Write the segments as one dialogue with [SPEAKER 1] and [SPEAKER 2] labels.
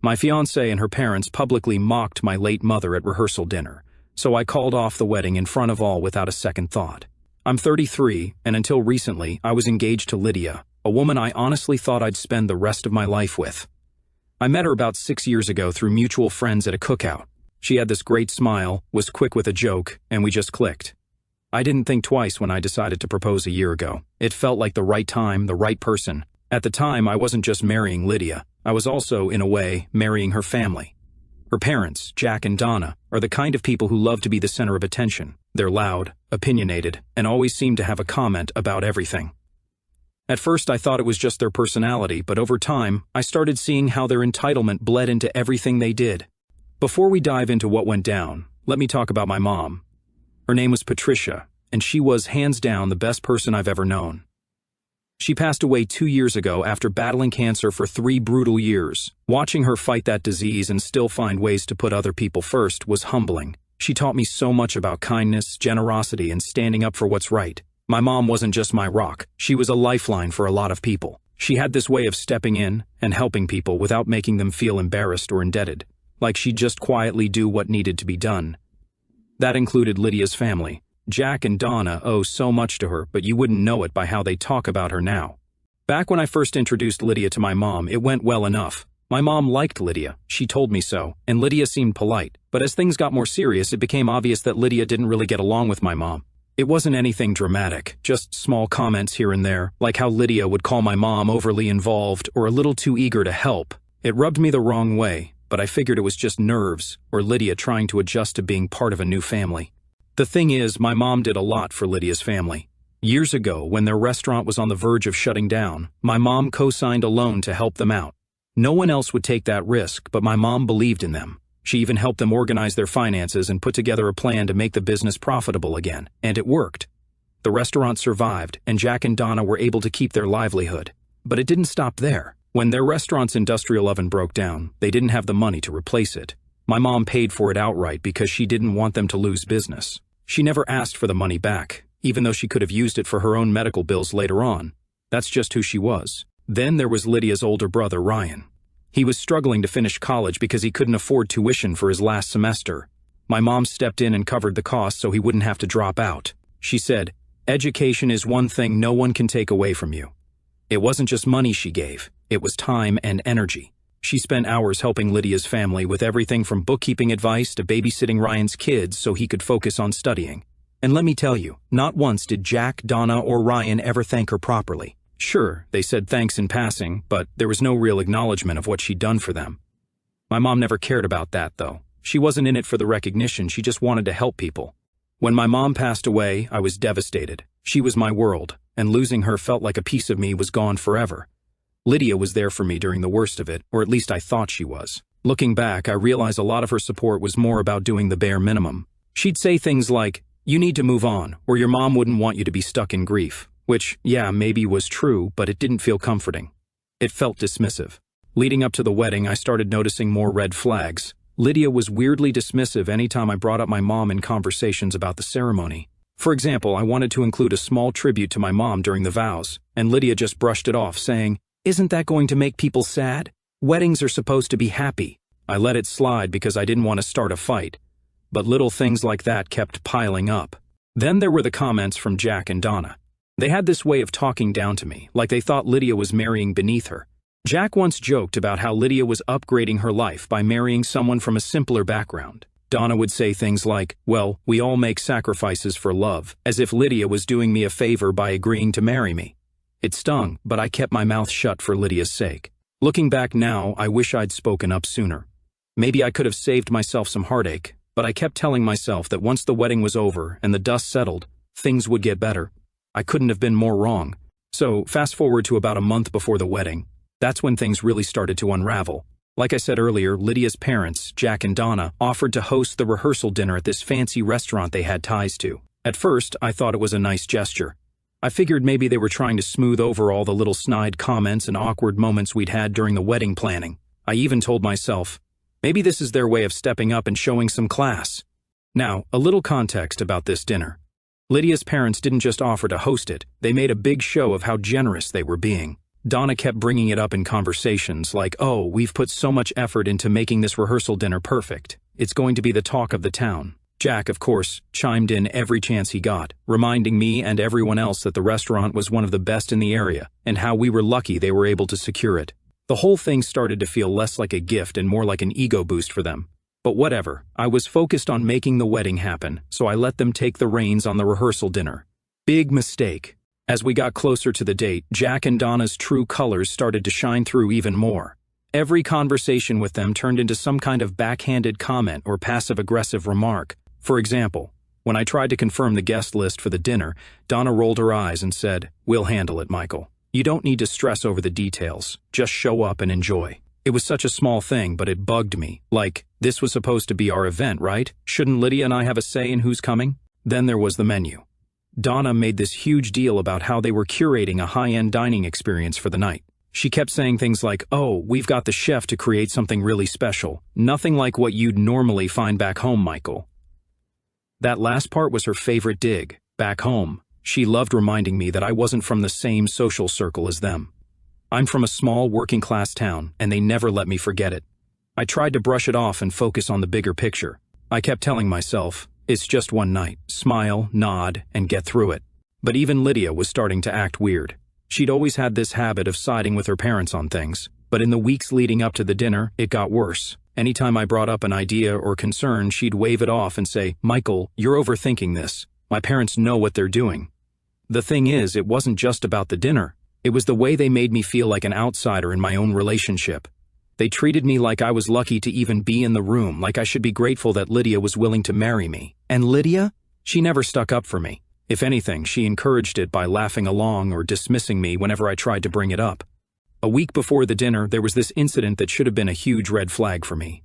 [SPEAKER 1] My fiancée and her parents publicly mocked my late mother at rehearsal dinner, so I called off the wedding in front of all without a second thought. I'm 33, and until recently, I was engaged to Lydia, a woman I honestly thought I'd spend the rest of my life with. I met her about 6 years ago through mutual friends at a cookout. She had this great smile, was quick with a joke, and we just clicked. I didn't think twice when I decided to propose a year ago. It felt like the right time, the right person. At the time, I wasn't just marrying Lydia. I was also, in a way, marrying her family. Her parents, Jack and Donna, are the kind of people who love to be the center of attention. They're loud, opinionated, and always seem to have a comment about everything. At first, I thought it was just their personality, but over time, I started seeing how their entitlement bled into everything they did. Before we dive into what went down, let me talk about my mom. Her name was Patricia, and she was, hands down, the best person I've ever known. She passed away 2 years ago after battling cancer for 3 brutal years. Watching her fight that disease and still find ways to put other people first was humbling. She taught me so much about kindness, generosity, and standing up for what's right. My mom wasn't just my rock. She was a lifeline for a lot of people. She had this way of stepping in and helping people without making them feel embarrassed or indebted, like she'd just quietly do what needed to be done. That included Lydia's family. Jack and Donna owe so much to her, but you wouldn't know it by how they talk about her now. Back when I first introduced Lydia to my mom, it went well enough. My mom liked Lydia, she told me so, and Lydia seemed polite. But as things got more serious, it became obvious that Lydia didn't really get along with my mom. It wasn't anything dramatic, just small comments here and there, like how Lydia would call my mom overly involved or a little too eager to help. It rubbed me the wrong way, but I figured it was just nerves or Lydia trying to adjust to being part of a new family. The thing is, my mom did a lot for Lydia's family. Years ago, when their restaurant was on the verge of shutting down, my mom co-signed a loan to help them out. No one else would take that risk, but my mom believed in them. She even helped them organize their finances and put together a plan to make the business profitable again, and it worked. The restaurant survived, and Jack and Donna were able to keep their livelihood. But it didn't stop there. When their restaurant's industrial oven broke down, they didn't have the money to replace it. My mom paid for it outright because she didn't want them to lose business. She never asked for the money back, even though she could have used it for her own medical bills later on. That's just who she was. Then there was Lydia's older brother, Ryan. He was struggling to finish college because he couldn't afford tuition for his last semester. My mom stepped in and covered the cost so he wouldn't have to drop out. She said, "Education is one thing no one can take away from you." It wasn't just money she gave, it was time and energy. She spent hours helping Lydia's family with everything from bookkeeping advice to babysitting Ryan's kids so he could focus on studying. And let me tell you, not once did Jack, Donna, or Ryan ever thank her properly. Sure, they said thanks in passing, but there was no real acknowledgement of what she'd done for them. My mom never cared about that, though. She wasn't in it for the recognition, she just wanted to help people. When my mom passed away, I was devastated. She was my world, and losing her felt like a piece of me was gone forever. Lydia was there for me during the worst of it, or at least I thought she was. Looking back, I realize a lot of her support was more about doing the bare minimum. She'd say things like, "You need to move on, or your mom wouldn't want you to be stuck in grief." Which, yeah, maybe was true, but it didn't feel comforting. It felt dismissive. Leading up to the wedding, I started noticing more red flags. Lydia was weirdly dismissive anytime I brought up my mom in conversations about the ceremony. For example, I wanted to include a small tribute to my mom during the vows, and Lydia just brushed it off, saying, "Isn't that going to make people sad? Weddings are supposed to be happy." I let it slide because I didn't want to start a fight. But little things like that kept piling up. Then there were the comments from Jack and Donna. They had this way of talking down to me, like they thought Lydia was marrying beneath her. Jack once joked about how Lydia was upgrading her life by marrying someone from a simpler background. Donna would say things like, "Well, we all make sacrifices for love," as if Lydia was doing me a favor by agreeing to marry me. It stung, but I kept my mouth shut for Lydia's sake. Looking back now, I wish I'd spoken up sooner. Maybe I could have saved myself some heartache, but I kept telling myself that once the wedding was over and the dust settled, things would get better. I couldn't have been more wrong. So, fast forward to about a month before the wedding. That's when things really started to unravel. Like I said earlier, Lydia's parents, Jack and Donna, offered to host the rehearsal dinner at this fancy restaurant they had ties to. At first, I thought it was a nice gesture. I figured maybe they were trying to smooth over all the little snide comments and awkward moments we'd had during the wedding planning. I even told myself, maybe this is their way of stepping up and showing some class. Now, a little context about this dinner. Lydia's parents didn't just offer to host it, they made a big show of how generous they were being. Donna kept bringing it up in conversations like, oh, we've put so much effort into making this rehearsal dinner perfect. It's going to be the talk of the town. Jack, of course, chimed in every chance he got, reminding me and everyone else that the restaurant was one of the best in the area and how we were lucky they were able to secure it. The whole thing started to feel less like a gift and more like an ego boost for them. But whatever, I was focused on making the wedding happen, so I let them take the reins on the rehearsal dinner. Big mistake. As we got closer to the date, Jack and Donna's true colors started to shine through even more. Every conversation with them turned into some kind of backhanded comment or passive-aggressive remark. For example, when I tried to confirm the guest list for the dinner, Donna rolled her eyes and said, "We'll handle it, Michael. You don't need to stress over the details. Just show up and enjoy." It was such a small thing, but it bugged me. Like, this was supposed to be our event, right? Shouldn't Lydia and I have a say in who's coming? Then there was the menu. Donna made this huge deal about how they were curating a high-end dining experience for the night. She kept saying things like, "Oh, we've got the chef to create something really special. Nothing like what you'd normally find back home, Michael." That last part was her favorite dig. Back home. She loved reminding me that I wasn't from the same social circle as them. I'm from a small working-class town, and they never let me forget it. I tried to brush it off and focus on the bigger picture. I kept telling myself, it's just one night. Smile, nod, and get through it. But even Lydia was starting to act weird. She'd always had this habit of siding with her parents on things, but in the weeks leading up to the dinner, it got worse. Anytime I brought up an idea or concern, she'd wave it off and say, "Michael, you're overthinking this. My parents know what they're doing." The thing is, it wasn't just about the dinner. It was the way they made me feel like an outsider in my own relationship. They treated me like I was lucky to even be in the room, like I should be grateful that Lydia was willing to marry me. And Lydia? She never stuck up for me. If anything, she encouraged it by laughing along or dismissing me whenever I tried to bring it up. A week before the dinner, there was this incident that should have been a huge red flag for me.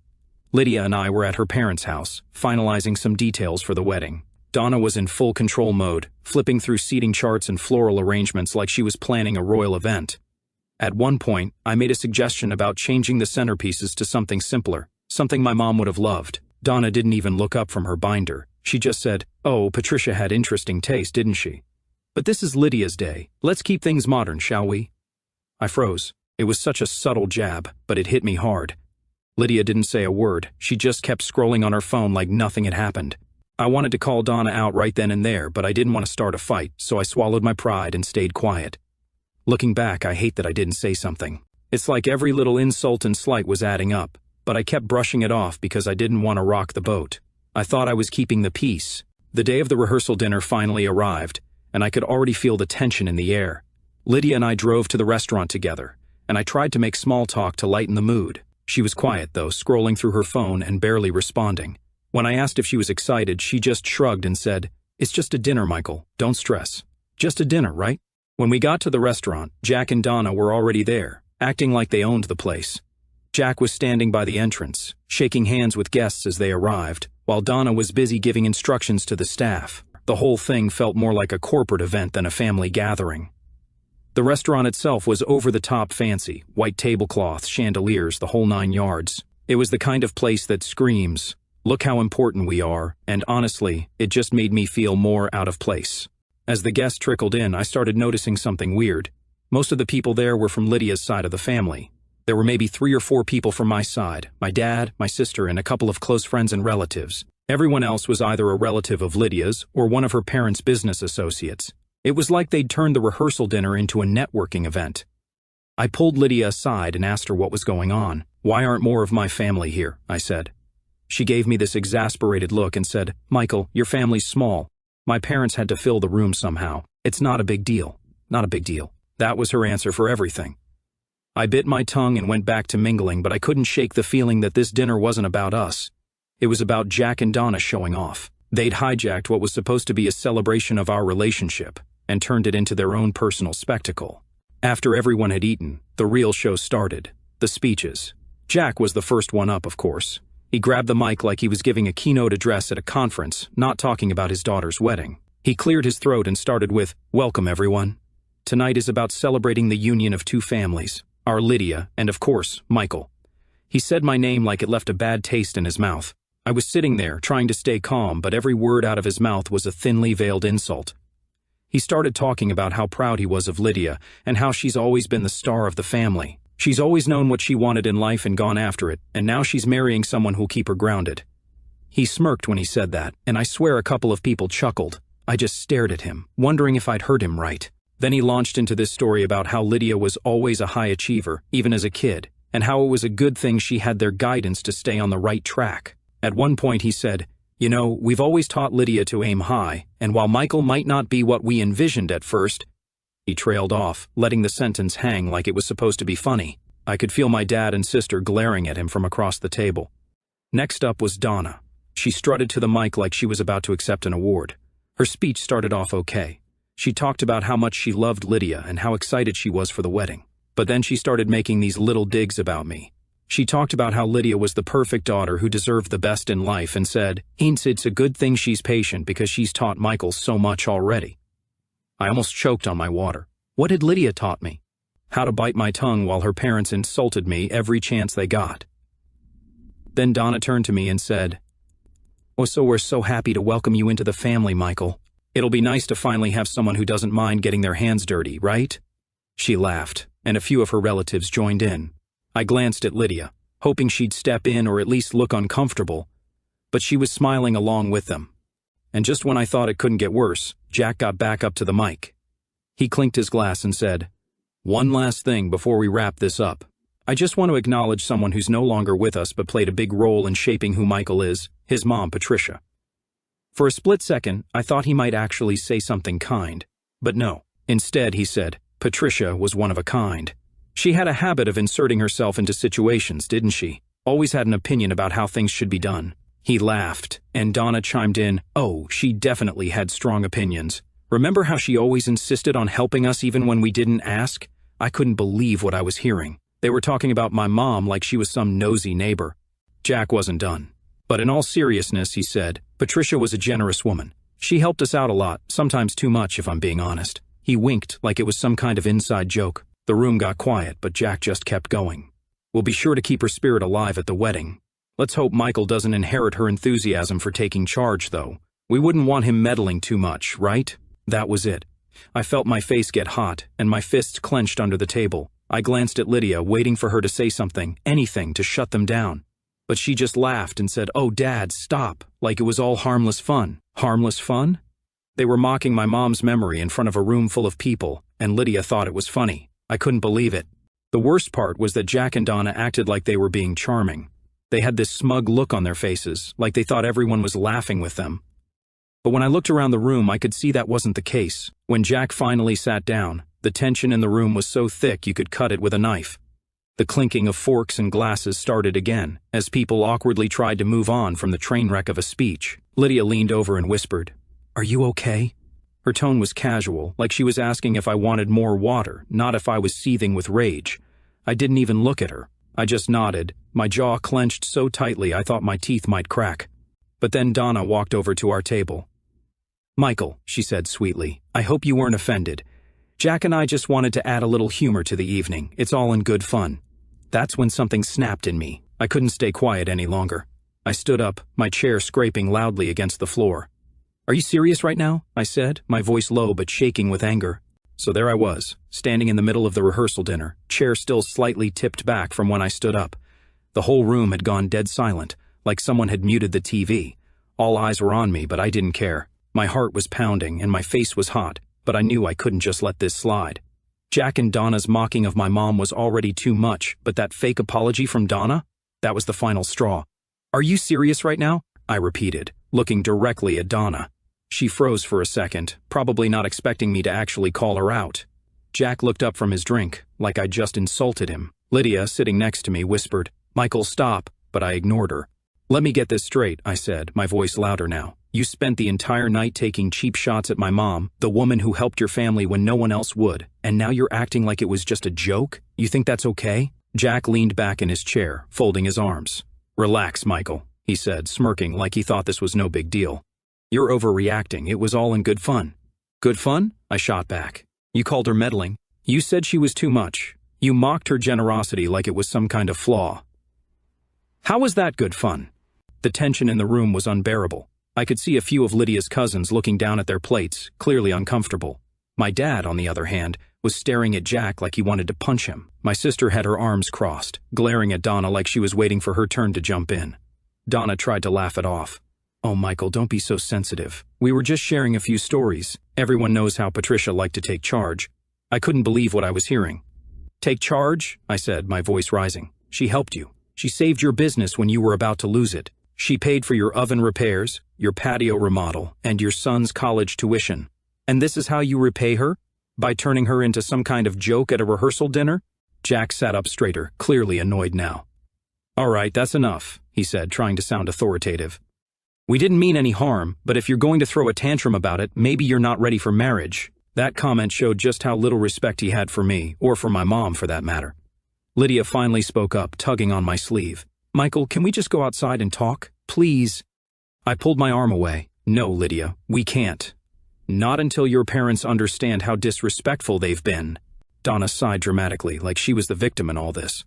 [SPEAKER 1] Lydia and I were at her parents' house, finalizing some details for the wedding. Donna was in full control mode, flipping through seating charts and floral arrangements like she was planning a royal event. At one point, I made a suggestion about changing the centerpieces to something simpler, something my mom would have loved. Donna didn't even look up from her binder. She just said, "Oh, Patricia had interesting taste, didn't she? But this is Lydia's day. Let's keep things modern, shall we?" I froze. It was such a subtle jab, but it hit me hard. Lydia didn't say a word. She just kept scrolling on her phone like nothing had happened. I wanted to call Donna out right then and there, but I didn't want to start a fight, so I swallowed my pride and stayed quiet. Looking back, I hate that I didn't say something. It's like every little insult and slight was adding up, but I kept brushing it off because I didn't want to rock the boat. I thought I was keeping the peace. The day of the rehearsal dinner finally arrived, and I could already feel the tension in the air. Lydia and I drove to the restaurant together, and I tried to make small talk to lighten the mood. She was quiet, though, scrolling through her phone and barely responding. When I asked if she was excited, she just shrugged and said, "It's just a dinner, Michael. Don't stress. Just a dinner, right?" When we got to the restaurant, Jack and Donna were already there, acting like they owned the place. Jack was standing by the entrance, shaking hands with guests as they arrived, while Donna was busy giving instructions to the staff. The whole thing felt more like a corporate event than a family gathering. The restaurant itself was over-the-top fancy, white tablecloths, chandeliers, the whole 9 yards. It was the kind of place that screams, "Look how important we are," and honestly, it just made me feel more out of place. As the guests trickled in, I started noticing something weird. Most of the people there were from Lydia's side of the family. There were maybe 3 or 4 people from my side, my dad, my sister, and a couple of close friends and relatives. Everyone else was either a relative of Lydia's or one of her parents' business associates. It was like they'd turned the rehearsal dinner into a networking event. I pulled Lydia aside and asked her what was going on. "Why aren't more of my family here?" I said. She gave me this exasperated look and said, "Michael, your family's small. My parents had to fill the room somehow. It's not a big deal. Not a big deal." That was her answer for everything. I bit my tongue and went back to mingling, but I couldn't shake the feeling that this dinner wasn't about us. It was about Jack and Donna showing off. They'd hijacked what was supposed to be a celebration of our relationship and turned it into their own personal spectacle. After everyone had eaten, the real show started. The speeches. Jack was the first one up, of course. He grabbed the mic like he was giving a keynote address at a conference, not talking about his daughter's wedding. He cleared his throat and started with, "Welcome, everyone. Tonight is about celebrating the union of 2 families, our Lydia and, of course, Michael." He said my name like it left a bad taste in his mouth. I was sitting there, trying to stay calm, but every word out of his mouth was a thinly veiled insult. He started talking about how proud he was of Lydia and how she's always been the star of the family. She's always known what she wanted in life and gone after it, and now she's marrying someone who'll keep her grounded. He smirked when he said that, and I swear a couple of people chuckled. I just stared at him, wondering if I'd heard him right. Then he launched into this story about how Lydia was always a high achiever, even as a kid, and how it was a good thing she had their guidance to stay on the right track. At one point he said, "You know, we've always taught Lydia to aim high, and while Michael might not be what we envisioned at first," he trailed off, letting the sentence hang like it was supposed to be funny. I could feel my dad and sister glaring at him from across the table. Next up was Donna. She strutted to the mic like she was about to accept an award. Her speech started off okay. She talked about how much she loved Lydia and how excited she was for the wedding. But then she started making these little digs about me. She talked about how Lydia was the perfect daughter who deserved the best in life and said, "It's a good thing she's patient because she's taught Michael so much already." I almost choked on my water. What had Lydia taught me? How to bite my tongue while her parents insulted me every chance they got. Then Donna turned to me and said, "Oh, so we're so happy to welcome you into the family, Michael. It'll be nice to finally have someone who doesn't mind getting their hands dirty, right?" She laughed, and a few of her relatives joined in. I glanced at Lydia, hoping she'd step in or at least look uncomfortable, but she was smiling along with them. And just when I thought it couldn't get worse, Jack got back up to the mic. He clinked his glass and said, "One last thing before we wrap this up. I just want to acknowledge someone who's no longer with us but played a big role in shaping who Michael is, his mom, Patricia." For a split second, I thought he might actually say something kind. But no. Instead, he said, "Patricia was one of a kind. She had a habit of inserting herself into situations, didn't she? Always had an opinion about how things should be done." He laughed, and Donna chimed in, "Oh, she definitely had strong opinions. Remember how she always insisted on helping us even when we didn't ask?" I couldn't believe what I was hearing. They were talking about my mom like she was some nosy neighbor. Jack wasn't done. But in all seriousness, he said, Patricia was a generous woman. She helped us out a lot, sometimes too much if I'm being honest. He winked like it was some kind of inside joke. The room got quiet, but Jack just kept going. "We'll be sure to keep her spirit alive at the wedding. Let's hope Michael doesn't inherit her enthusiasm for taking charge, though. We wouldn't want him meddling too much, right?" That was it. I felt my face get hot, and my fists clenched under the table. I glanced at Lydia, waiting for her to say something, anything, to shut them down. But she just laughed and said, "Oh, Dad, stop," like it was all harmless fun. Harmless fun? They were mocking my mom's memory in front of a room full of people, and Lydia thought it was funny. I couldn't believe it. The worst part was that Jack and Donna acted like they were being charming. They had this smug look on their faces, like they thought everyone was laughing with them. But when I looked around the room, I could see that wasn't the case. When Jack finally sat down, the tension in the room was so thick you could cut it with a knife. The clinking of forks and glasses started again, as people awkwardly tried to move on from the train wreck of a speech. Lydia leaned over and whispered, "Are you okay?" Her tone was casual, like she was asking if I wanted more water, not if I was seething with rage. I didn't even look at her. I just nodded, my jaw clenched so tightly I thought my teeth might crack. But then Donna walked over to our table. "Michael," she said sweetly, "I hope you weren't offended. Jack and I just wanted to add a little humor to the evening. It's all in good fun." That's when something snapped in me. I couldn't stay quiet any longer. I stood up, my chair scraping loudly against the floor. "Are you serious right now?" I said, my voice low but shaking with anger. So there I was, standing in the middle of the rehearsal dinner, chair still slightly tipped back from when I stood up. The whole room had gone dead silent, like someone had muted the TV. All eyes were on me, but I didn't care. My heart was pounding and my face was hot, but I knew I couldn't just let this slide. Jack and Donna's mocking of my mom was already too much, but that fake apology from Donna? That was the final straw. "Are you serious right now?" I repeated, looking directly at Donna. She froze for a second, probably not expecting me to actually call her out. Jack looked up from his drink, like I'd just insulted him. Lydia, sitting next to me, whispered, "Michael, stop," but I ignored her. "Let me get this straight," I said, my voice louder now. "You spent the entire night taking cheap shots at my mom, the woman who helped your family when no one else would, and now you're acting like it was just a joke? You think that's okay?" Jack leaned back in his chair, folding his arms. "Relax, Michael," he said, smirking like he thought this was no big deal. "You're overreacting. It was all in good fun." "Good fun?" I shot back. "You called her meddling. You said she was too much. You mocked her generosity like it was some kind of flaw. How was that good fun?" The tension in the room was unbearable. I could see a few of Lydia's cousins looking down at their plates, clearly uncomfortable. My dad, on the other hand, was staring at Jack like he wanted to punch him. My sister had her arms crossed, glaring at Donna like she was waiting for her turn to jump in. Donna tried to laugh it off. "Oh, Michael, don't be so sensitive. We were just sharing a few stories. Everyone knows how Patricia liked to take charge." I couldn't believe what I was hearing. "Take charge?" I said, my voice rising. "She helped you. She saved your business when you were about to lose it. She paid for your oven repairs, your patio remodel, and your son's college tuition. And this is how you repay her? By turning her into some kind of joke at a rehearsal dinner?" Jack sat up straighter, clearly annoyed now. "All right, that's enough," he said, trying to sound authoritative. "We didn't mean any harm, but if you're going to throw a tantrum about it, maybe you're not ready for marriage." That comment showed just how little respect he had for me, or for my mom for that matter. Lydia finally spoke up, tugging on my sleeve. "Michael, can we just go outside and talk? Please?" I pulled my arm away. "No, Lydia, we can't. Not until your parents understand how disrespectful they've been." Donna sighed dramatically, like she was the victim in all this.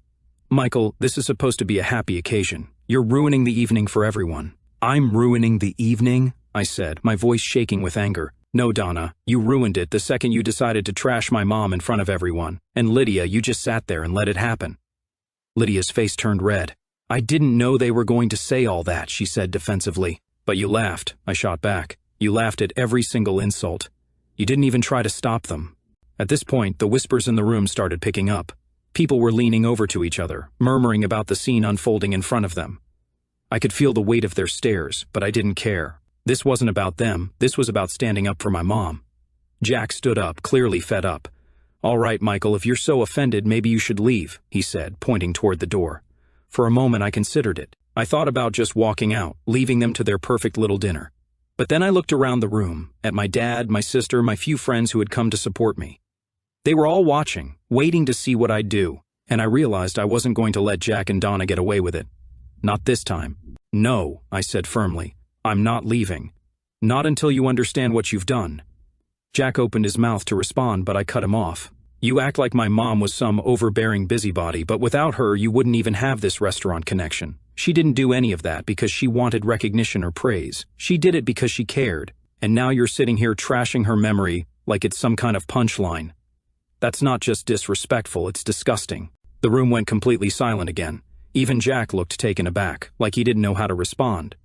[SPEAKER 1] "Michael, this is supposed to be a happy occasion. You're ruining the evening for everyone." "I'm ruining the evening?" I said, my voice shaking with anger. "No, Donna, you ruined it the second you decided to trash my mom in front of everyone. And Lydia, you just sat there and let it happen." Lydia's face turned red. "I didn't know they were going to say all that," she said defensively. "But you laughed," I shot back. "You laughed at every single insult. You didn't even try to stop them." At this point, the whispers in the room started picking up. People were leaning over to each other, murmuring about the scene unfolding in front of them. I could feel the weight of their stares, but I didn't care. This wasn't about them, this was about standing up for my mom. Jack stood up, clearly fed up. "All right, Michael, if you're so offended, maybe you should leave," he said, pointing toward the door. For a moment I considered it. I thought about just walking out, leaving them to their perfect little dinner. But then I looked around the room, at my dad, my sister, my few friends who had come to support me. They were all watching, waiting to see what I'd do, and I realized I wasn't going to let Jack and Donna get away with it. Not this time. "No," I said firmly. "I'm not leaving. Not until you understand what you've done." Jack opened his mouth to respond, but I cut him off. "You act like my mom was some overbearing busybody, but without her you wouldn't even have this restaurant connection. She didn't do any of that because she wanted recognition or praise. She did it because she cared. And now you're sitting here trashing her memory like it's some kind of punchline. That's not just disrespectful, it's disgusting." The room went completely silent again. Even Jack looked taken aback, like he didn't know how to respond.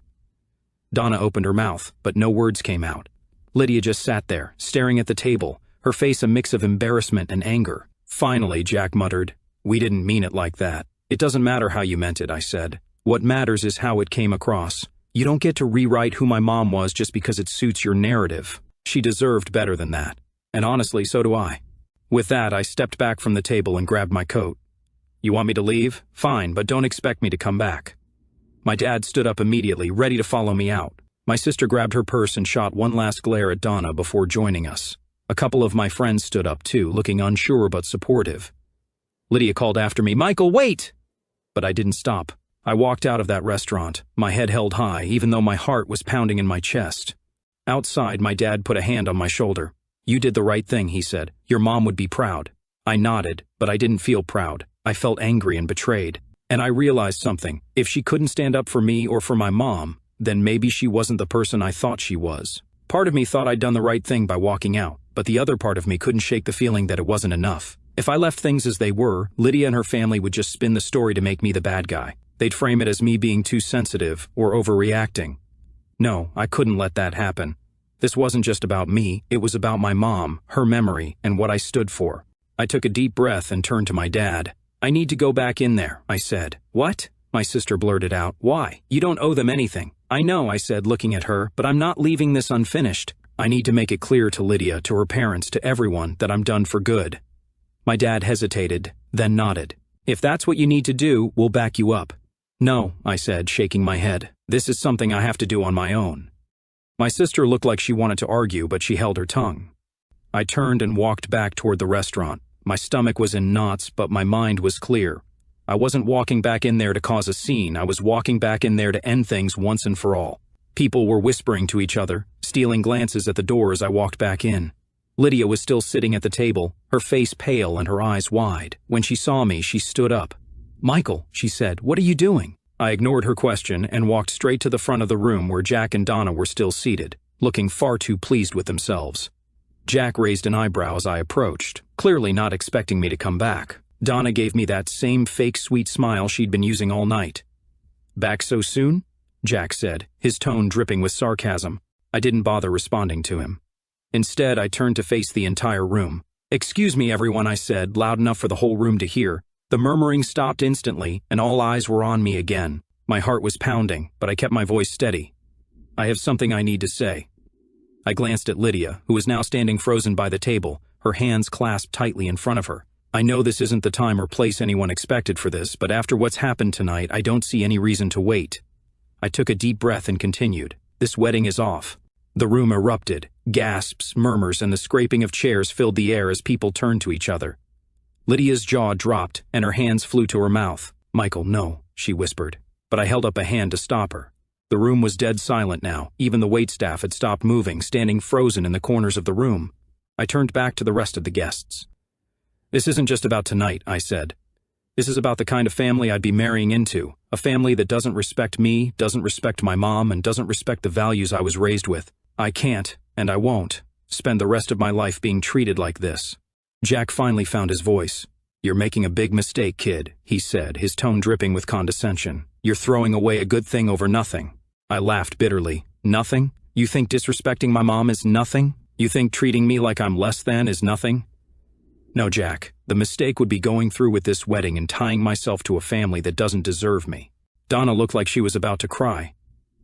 [SPEAKER 1] Donna opened her mouth, but no words came out. Lydia just sat there, staring at the table, her face a mix of embarrassment and anger. Finally, Jack muttered, "We didn't mean it like that." "It doesn't matter how you meant it," I said. "What matters is how it came across. You don't get to rewrite who my mom was just because it suits your narrative. She deserved better than that. And honestly, so do I." With that, I stepped back from the table and grabbed my coat. "You want me to leave? Fine, but don't expect me to come back." My dad stood up immediately, ready to follow me out. My sister grabbed her purse and shot one last glare at Donna before joining us. A couple of my friends stood up too, looking unsure but supportive. Lydia called after me, "Michael, wait!" But I didn't stop. I walked out of that restaurant, my head held high, even though my heart was pounding in my chest. Outside, my dad put a hand on my shoulder. "You did the right thing," he said. "Your mom would be proud." I nodded, but I didn't feel proud. I felt angry and betrayed. And I realized something. If she couldn't stand up for me or for my mom, then maybe she wasn't the person I thought she was. Part of me thought I'd done the right thing by walking out, but the other part of me couldn't shake the feeling that it wasn't enough. If I left things as they were, Lydia and her family would just spin the story to make me the bad guy. They'd frame it as me being too sensitive or overreacting. No, I couldn't let that happen. This wasn't just about me, it was about my mom, her memory, and what I stood for. I took a deep breath and turned to my dad. "I need to go back in there," I said. "What?" my sister blurted out. "Why? You don't owe them anything." "I know," I said, looking at her, "but I'm not leaving this unfinished. I need to make it clear to Lydia, to her parents, to everyone, that I'm done for good." My dad hesitated, then nodded. "If that's what you need to do, we'll back you up." "No," I said, shaking my head. "This is something I have to do on my own." My sister looked like she wanted to argue, but she held her tongue. I turned and walked back toward the restaurant. My stomach was in knots, but my mind was clear. I wasn't walking back in there to cause a scene. I was walking back in there to end things once and for all. People were whispering to each other, stealing glances at the door as I walked back in. Lydia was still sitting at the table, her face pale and her eyes wide. When she saw me, she stood up. "Michael," she said, "what are you doing?" I ignored her question and walked straight to the front of the room where Jack and Donna were still seated, looking far too pleased with themselves. Jack raised an eyebrow as I approached, clearly not expecting me to come back. Donna gave me that same fake sweet smile she'd been using all night. "Back so soon?" Jack said, his tone dripping with sarcasm. I didn't bother responding to him. Instead, I turned to face the entire room. "Excuse me, everyone," I said, loud enough for the whole room to hear. The murmuring stopped instantly, and all eyes were on me again. My heart was pounding, but I kept my voice steady. "I have something I need to say." I glanced at Lydia, who was now standing frozen by the table, her hands clasped tightly in front of her. "I know this isn't the time or place anyone expected for this, but after what's happened tonight, I don't see any reason to wait." I took a deep breath and continued. "This wedding is off." The room erupted. Gasps, murmurs, and the scraping of chairs filled the air as people turned to each other. Lydia's jaw dropped, and her hands flew to her mouth. "Michael, no," she whispered, but I held up a hand to stop her. The room was dead silent now. Even the waitstaff had stopped moving, standing frozen in the corners of the room. I turned back to the rest of the guests. "This isn't just about tonight," I said. "This is about the kind of family I'd be marrying into, a family that doesn't respect me, doesn't respect my mom, and doesn't respect the values I was raised with. I can't, and I won't, spend the rest of my life being treated like this." Jack finally found his voice. "You're making a big mistake, kid," he said, his tone dripping with condescension. "You're throwing away a good thing over nothing." I laughed bitterly. "Nothing? You think disrespecting my mom is nothing? You think treating me like I'm less than is nothing?" "No, Jack. The mistake would be going through with this wedding and tying myself to a family that doesn't deserve me." Donna looked like she was about to cry.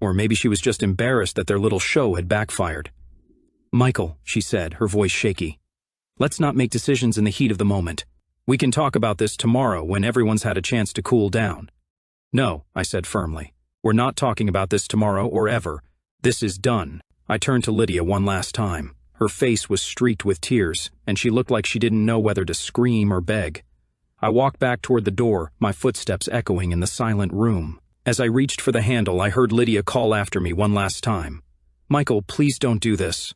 [SPEAKER 1] Or maybe she was just embarrassed that their little show had backfired. "Michael," she said, her voice shaky, "let's not make decisions in the heat of the moment. We can talk about this tomorrow when everyone's had a chance to cool down." "No," I said firmly. "We're not talking about this tomorrow or ever. This is done." I turned to Lydia one last time. Her face was streaked with tears, and she looked like she didn't know whether to scream or beg. I walked back toward the door, my footsteps echoing in the silent room. As I reached for the handle, I heard Lydia call after me one last time. "Michael, please don't do this."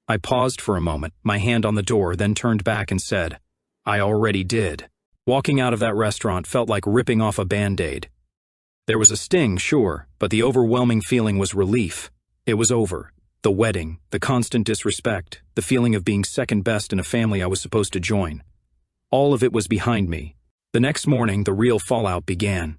[SPEAKER 1] I paused for a moment, my hand on the door, then turned back and said, "I already did." Walking out of that restaurant felt like ripping off a Band-Aid. There was a sting, sure, but the overwhelming feeling was relief. It was over. The wedding, the constant disrespect, the feeling of being second best in a family I was supposed to join. All of it was behind me. The next morning, the real fallout began.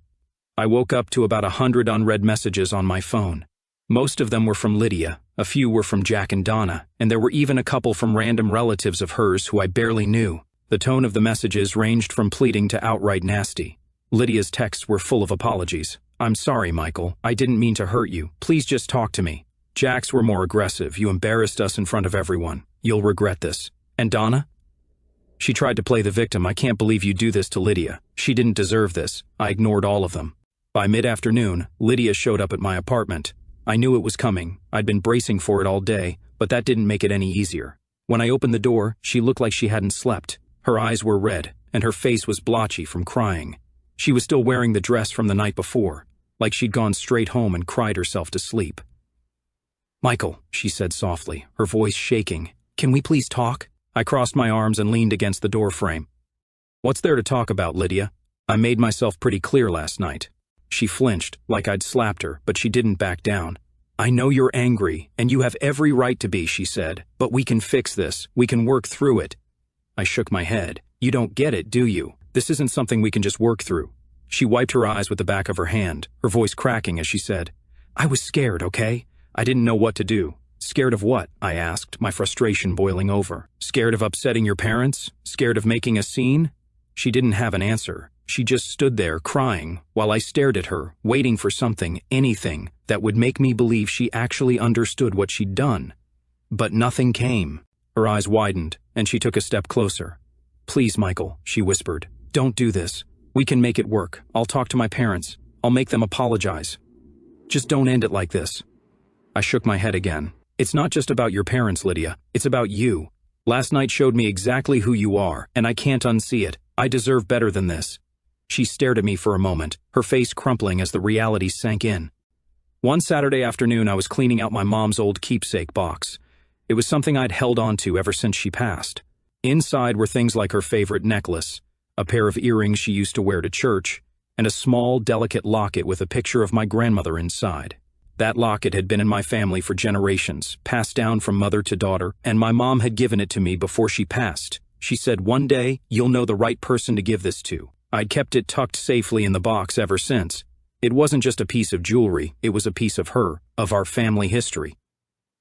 [SPEAKER 1] I woke up to about 100 unread messages on my phone. Most of them were from Lydia, a few were from Jack and Donna, and there were even a couple from random relatives of hers who I barely knew. The tone of the messages ranged from pleading to outright nasty. Lydia's texts were full of apologies. "I'm sorry, Michael. I didn't mean to hurt you. Please just talk to me." Jack's were more aggressive. "You embarrassed us in front of everyone. You'll regret this." "And Donna?" "She tried to play the victim. I can't believe you do this to Lydia. She didn't deserve this." I ignored all of them. By mid-afternoon, Lydia showed up at my apartment. I knew it was coming. I'd been bracing for it all day, but that didn't make it any easier. When I opened the door, she looked like she hadn't slept. Her eyes were red, and her face was blotchy from crying. She was still wearing the dress from the night before, like she'd gone straight home and cried herself to sleep. "Michael," she said softly, her voice shaking, "can we please talk?" I crossed my arms and leaned against the doorframe. "What's there to talk about, Lydia? I made myself pretty clear last night." She flinched, like I'd slapped her, but she didn't back down. "I know you're angry, and you have every right to be," she said, "but we can fix this. We can work through it." I shook my head. "You don't get it, do you? This isn't something we can just work through." She wiped her eyes with the back of her hand, her voice cracking as she said, "I was scared, okay? I didn't know what to do." "Scared of what?" I asked, my frustration boiling over. "Scared of upsetting your parents? Scared of making a scene?" She didn't have an answer. She just stood there, crying, while I stared at her, waiting for something, anything, that would make me believe she actually understood what she'd done. But nothing came. Her eyes widened, and she took a step closer. "Please, Michael," she whispered, "don't do this. We can make it work. I'll talk to my parents. I'll make them apologize. Just don't end it like this." I shook my head again. "It's not just about your parents, Lydia. It's about you. Last night showed me exactly who you are, and I can't unsee it. I deserve better than this." She stared at me for a moment, her face crumpling as the reality sank in. One Saturday afternoon, I was cleaning out my mom's old keepsake box. It was something I'd held on to ever since she passed. Inside were things like her favorite necklace, a pair of earrings she used to wear to church, and a small, delicate locket with a picture of my grandmother inside. That locket had been in my family for generations, passed down from mother to daughter, and my mom had given it to me before she passed. She said, "One day, you'll know the right person to give this to." I'd kept it tucked safely in the box ever since. It wasn't just a piece of jewelry, it was a piece of her, of our family history.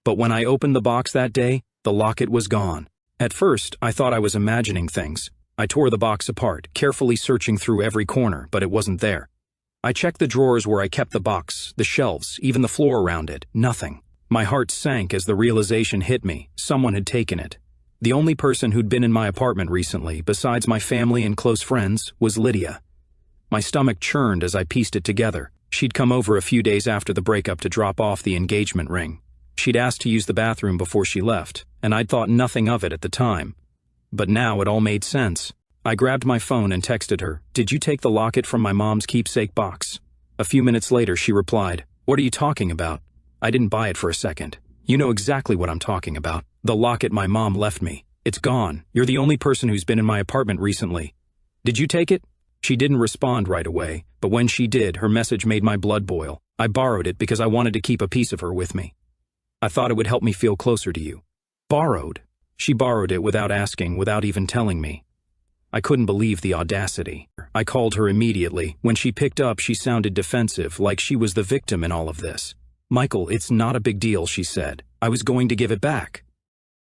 [SPEAKER 1] But when I opened the box that day, the locket was gone. At first, I thought I was imagining things. I tore the box apart, carefully searching through every corner, but it wasn't there. I checked the drawers where I kept the box, the shelves, even the floor around it. Nothing. My heart sank as the realization hit me. Someone had taken it. The only person who'd been in my apartment recently, besides my family and close friends, was Lydia. My stomach churned as I pieced it together. She'd come over a few days after the breakup to drop off the engagement ring. She'd asked to use the bathroom before she left, and I'd thought nothing of it at the time. But now it all made sense. I grabbed my phone and texted her, "Did you take the locket from my mom's keepsake box?" A few minutes later, she replied, "What are you talking about?" I didn't buy it for a second. "You know exactly what I'm talking about. The locket my mom left me. It's gone. You're the only person who's been in my apartment recently. Did you take it?" She didn't respond right away, but when she did, her message made my blood boil. "I borrowed it because I wanted to keep a piece of her with me. I thought it would help me feel closer to you." Borrowed? She borrowed it without asking, without even telling me. I couldn't believe the audacity. I called her immediately. When she picked up, she sounded defensive, like she was the victim in all of this. "Michael, it's not a big deal," she said. "I was going to give it back."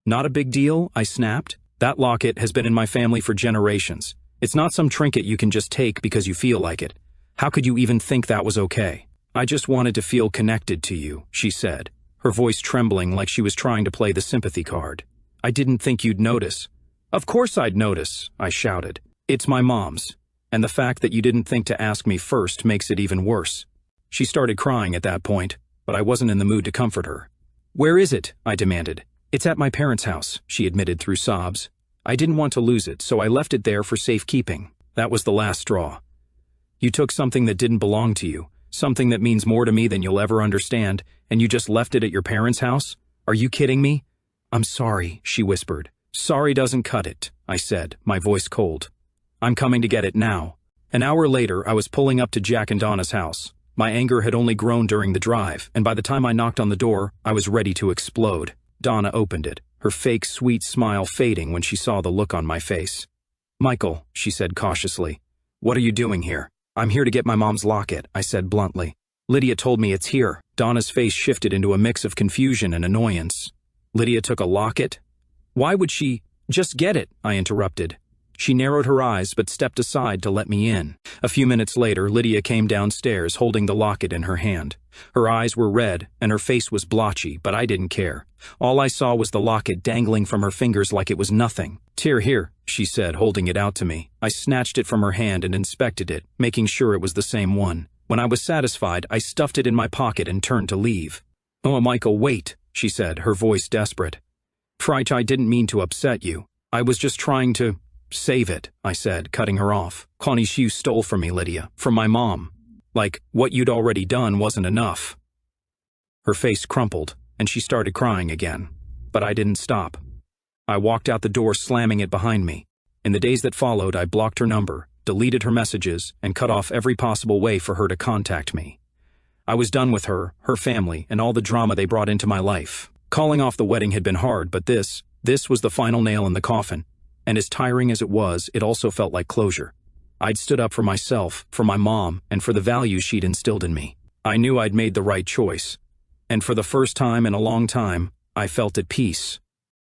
[SPEAKER 1] "Not a big deal?" I snapped. "That locket has been in my family for generations. It's not some trinket you can just take because you feel like it. How could you even think that was okay?" "I just wanted to feel connected to you," she said, her voice trembling like she was trying to play the sympathy card. "I didn't think you'd notice." "Of course I'd notice," I shouted. "It's my mom's. And the fact that you didn't think to ask me first makes it even worse." She started crying at that point, but I wasn't in the mood to comfort her. "Where is it?" I demanded. "It's at my parents' house," she admitted through sobs. "I didn't want to lose it, so I left it there for safekeeping. That was the last straw. You took something that didn't belong to you, something that means more to me than you'll ever understand, and you just left it at your parents' house? Are you kidding me?" "I'm sorry," she whispered. "Sorry doesn't cut it," I said, my voice cold. "I'm coming to get it now." An hour later, I was pulling up to Jack and Donna's house. My anger had only grown during the drive, and by the time I knocked on the door, I was ready to explode. Donna opened it, her fake sweet smile fading when she saw the look on my face. "Michael," she said cautiously, "what are you doing here?" "I'm here to get my mom's locket," I said bluntly. "Lydia told me it's here." Donna's face shifted into a mix of confusion and annoyance. "Lydia took a locket? Why would she—" "Just get it," I interrupted. She narrowed her eyes but stepped aside to let me in. A few minutes later, Lydia came downstairs holding the locket in her hand. Her eyes were red and her face was blotchy, but I didn't care. All I saw was the locket dangling from her fingers like it was nothing. Here," she said, holding it out to me. I snatched it from her hand and inspected it, making sure it was the same one. When I was satisfied, I stuffed it in my pocket and turned to leave. "Oh, Michael, wait," she said, her voice desperate. "I didn't mean to upset you. I was just trying to save it," I said, cutting her off. "Connie's you stole from me, Lydia, from my mom. Like, what you'd already done wasn't enough." Her face crumpled, and she started crying again. But I didn't stop. I walked out the door, slamming it behind me. In the days that followed, I blocked her number, deleted her messages, and cut off every possible way for her to contact me. I was done with her, her family, and all the drama they brought into my life. Calling off the wedding had been hard, but this was the final nail in the coffin. And as tiring as it was, it also felt like closure. I'd stood up for myself, for my mom, and for the values she'd instilled in me. I knew I'd made the right choice. And for the first time in a long time, I felt at peace.